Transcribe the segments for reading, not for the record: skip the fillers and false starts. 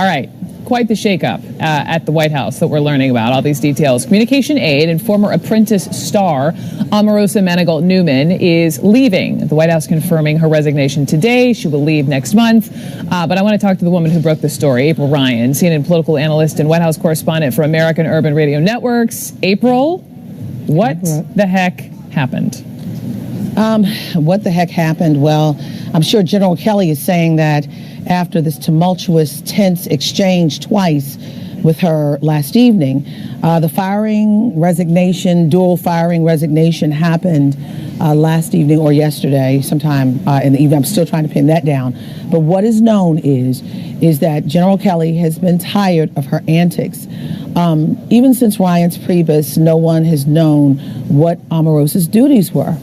All right. Quite the shakeup at the White House that we're learning about. All these details. Communication aide and former Apprentice star Omarosa Manigault Newman is leaving. The White House confirming her resignation today. She will leave next month. But I want to talk to the woman who broke the story, April Ryan, CNN political analyst and White House correspondent for American Urban Radio Networks. April, what the heck happened? What the heck happened? Well, I'm sure General Kelly is saying that after this tumultuous, tense exchange twice with her last evening, the dual firing resignation happened last evening or yesterday, sometime in the evening. I'm still trying to pin that down. But what is known is that General Kelly has been tired of her antics. Even since Ryan's Priebus, no one has known what Omarosa's duties were.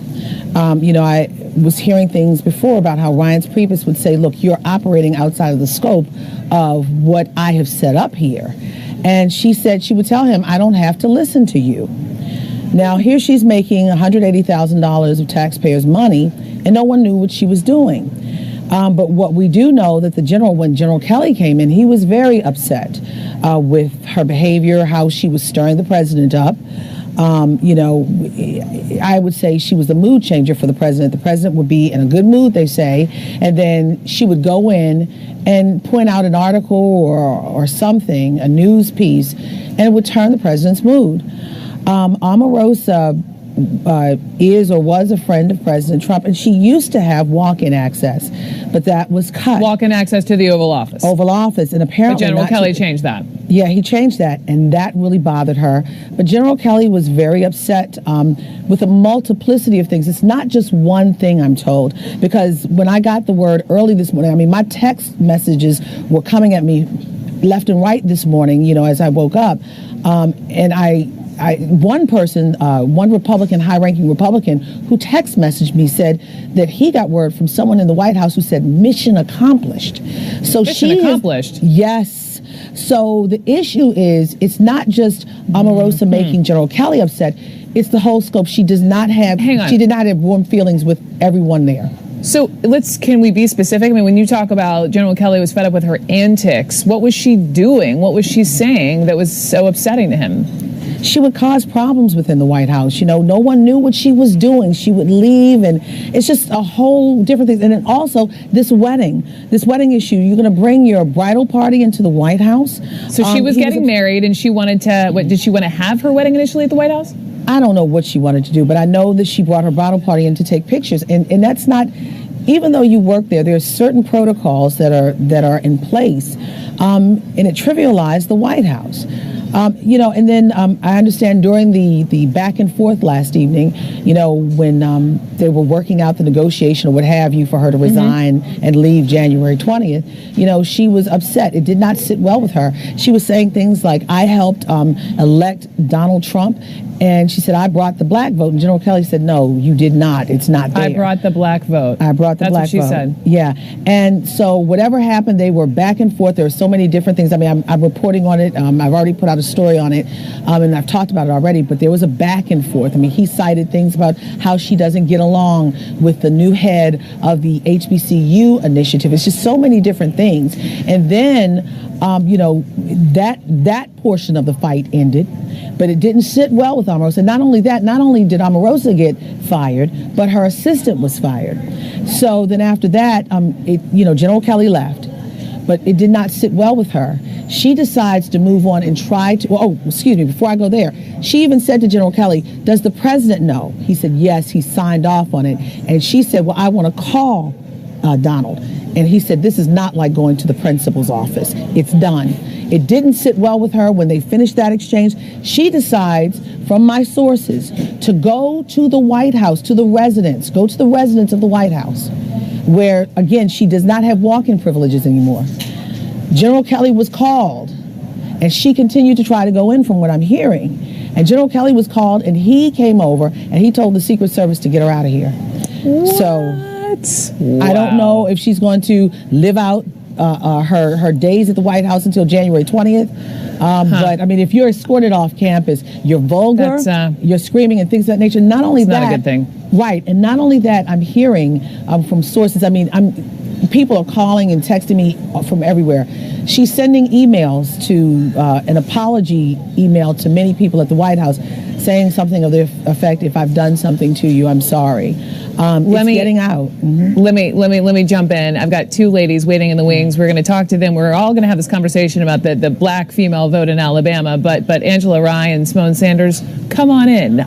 I was hearing things before about how Ryan's Priebus would say, look, you're operating outside of the scope of what I have set up here. And she said she would tell him, I don't have to listen to you. Now, here she's making $180,000 of taxpayers' money, and no one knew what she was doing. But what we do know that when General Kelly came in, he was very upset with her behavior, how she was stirring the president up. I would say she was the mood changer for the president. The president would be in a good mood, they say, and then she would go in and point out an article or something, a news piece, and it would turn the president's mood. Omarosa is or was a friend of President Trump, and she used to have walk-in access, but that was cut. Walk-in access to the Oval Office. Oval Office, and apparently But General Kelly changed that. Yeah, he changed that, and that really bothered her. But General Kelly was very upset with a multiplicity of things. It's not just one thing, I'm told, because when I got the word early this morning, my text messages were coming at me left and right this morning, as I woke up, and one Republican, high-ranking Republican, who text messaged me said that he got word from someone in the White House who said mission accomplished. So mission accomplished? Yes. So the issue is, it's not just Omarosa making General Kelly upset. It's the whole scope. She does not have. She did not have warm feelings with everyone there. So can we be specific? I mean, when you talk about General Kelly was fed up with her antics, what was she doing? What was she saying that was so upsetting to him? She would cause problems within the White House. No one knew what she was doing. She would leave, and it's just a whole different thing. And then also this wedding issue. You're going to bring your bridal party into the White House. So she was getting married, and she wanted to. Did she want to have her wedding initially at the White House? I don't know what she wanted to do, but I know that she brought her bridal party in to take pictures, and that's not. Even though you work there are certain protocols that are in place, and it trivialized the White House. And then I understand during the back and forth last evening, when they were working out the negotiation or what have you for her to resign and leave January 20th, she was upset. It did not sit well with her. She was saying things like, I helped elect Donald Trump. And she said, I brought the black vote. And General Kelly said, no, you did not. It's not there. I brought the black vote. I brought the black vote. That's what she said. Yeah. And so whatever happened, they were back and forth. There were so many different things. I mean, I'm reporting on it. I've already put out a story on it, and I've talked about it already. But there was a back and forth. I mean, he cited things about how she doesn't get along with the new head of the HBCU initiative. It's just so many different things. And then, that portion of the fight ended. But it didn't sit well with Omarosa. Not only that, not only did Omarosa get fired, but her assistant was fired. So then after that, General Kelly left, but it did not sit well with her. She decides to move on and try to, before I go there, she even said to General Kelly, does the president know? He said, yes, he signed off on it. And she said, well, I want to call Donald. And he said, this is not like going to the principal's office. It's done. It didn't sit well with her when they finished that exchange. She decides, from my sources, to go to the White House, go to the residence of the White House, where, again, she does not have walk-in privileges anymore. General Kelly was called, and she continued to try to go in from what I'm hearing. And General Kelly was called, and he came over, and he told the Secret Service to get her out of here. What? So I don't know if she's going to live out her days at the White House until January 20th. But I mean, if you're escorted off campus, you're vulgar, you're screaming and things of that nature. Not only that, not a good thing. Right. And not only that, I'm hearing from sources, people are calling and texting me from everywhere. she's sending emails to an apology email to many people at the White House, saying something of the effect, "If I've done something to you, I'm sorry." It's getting out. Mm-hmm. Let me jump in. I've got two ladies waiting in the wings. We're going to talk to them. We're all going to have this conversation about the black female vote in Alabama. But Angela Rye and Simone Sanders, come on in.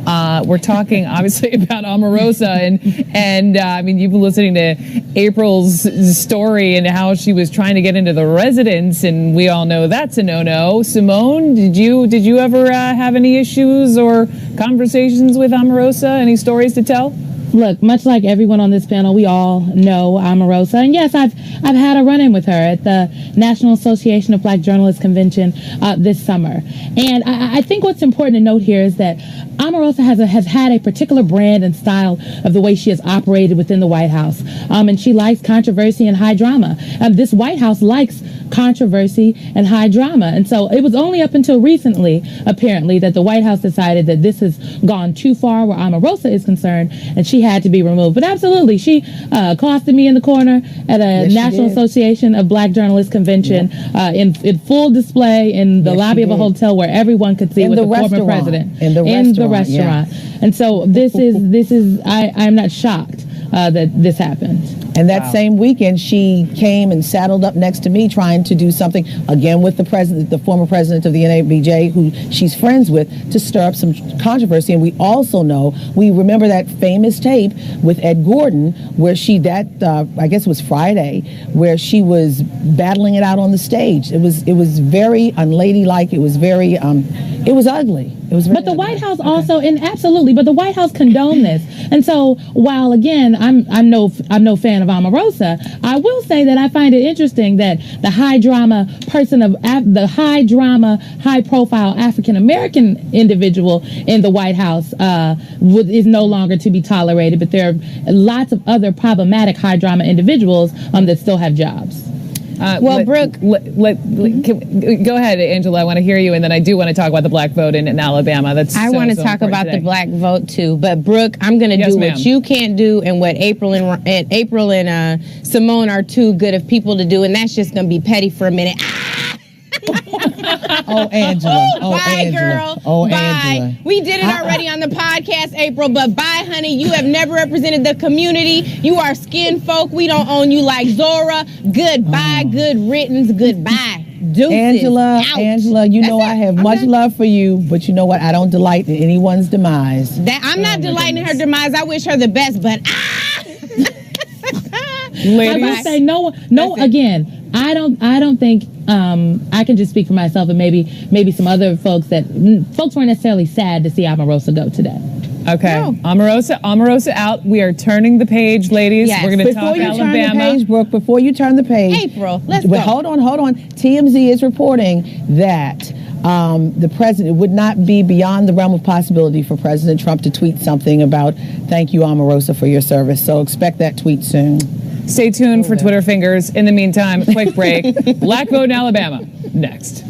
We're talking obviously about Omarosa and I mean, you've been listening to April's story and how she was trying to get into the residence, and we all know that's a no-no. Simone, did you ever have any issues or conversations with Omarosa? Any stories to tell? Look, much like everyone on this panel, we all know Omarosa, and yes, I've had a run-in with her at the National Association of Black Journalists Convention this summer. And I think what's important to note here is that Omarosa has had a particular brand and style of the way she has operated within the White House, and she likes controversy and high drama. This White House likes controversy and high drama, and so it was only up until recently, apparently, that the White House decided that this has gone too far where Omarosa is concerned, and she had to be removed. But absolutely, she accosted me in the corner at a National Association of Black Journalists Convention in full display in the lobby of a hotel where everyone could see with the former president in the restaurant. And so this is I'm not shocked that this happened. And that same weekend, she came and saddled up next to me trying to do something, again, with the former president of the NABJ, who she's friends with, to stir up some controversy. And we also know, we remember that famous tape with Ed Gordon, where I guess it was Friday, where she was battling it out on the stage. It was very unladylike. It was very, it was ugly. But the White House also, and absolutely, but the White House condoned this. And so, while again, I'm no fan of Omarosa, I will say that I find it interesting that the high drama person the high drama, high profile African American individual in the White House is no longer to be tolerated. But there are lots of other problematic high drama individuals that still have jobs. Brooke, go ahead, Angela. I want to hear you, and then I do want to talk about the black vote in Alabama. I want to talk about the black vote too. But Brooke, I'm going to do what you can't do, and what April and Simone are too good of people to do, and that's just going to be petty for a minute. Oh, Angela. Bye, Angela. girl. Oh, bye. Angela. We did it already on the podcast, April, but bye, honey. You have never represented the community. You are skin folk. We don't own you like Zora. Goodbye. Good riddance. Goodbye. Deuces. Angela, you know I have much love for you, but you know what? I don't delight in anyone's demise. I'm not delighting in her demise. I wish her the best, but Ladies. I will say no. Again, I don't think I can just speak for myself and maybe some other folks that folks weren't necessarily sad to see Omarosa go today. Okay, no. Omarosa out. We are turning the page, ladies. Yes. We're going to talk Alabama. Turn the page, Brooke, before you turn the page, April, let's go. Hold on. TMZ is reporting that the president would not be beyond the realm of possibility for President Trump to tweet something about "Thank you, Omarosa, for your service." So expect that tweet soon. Stay tuned for Twitter fingers. In the meantime, quick break. Black vote in Alabama next.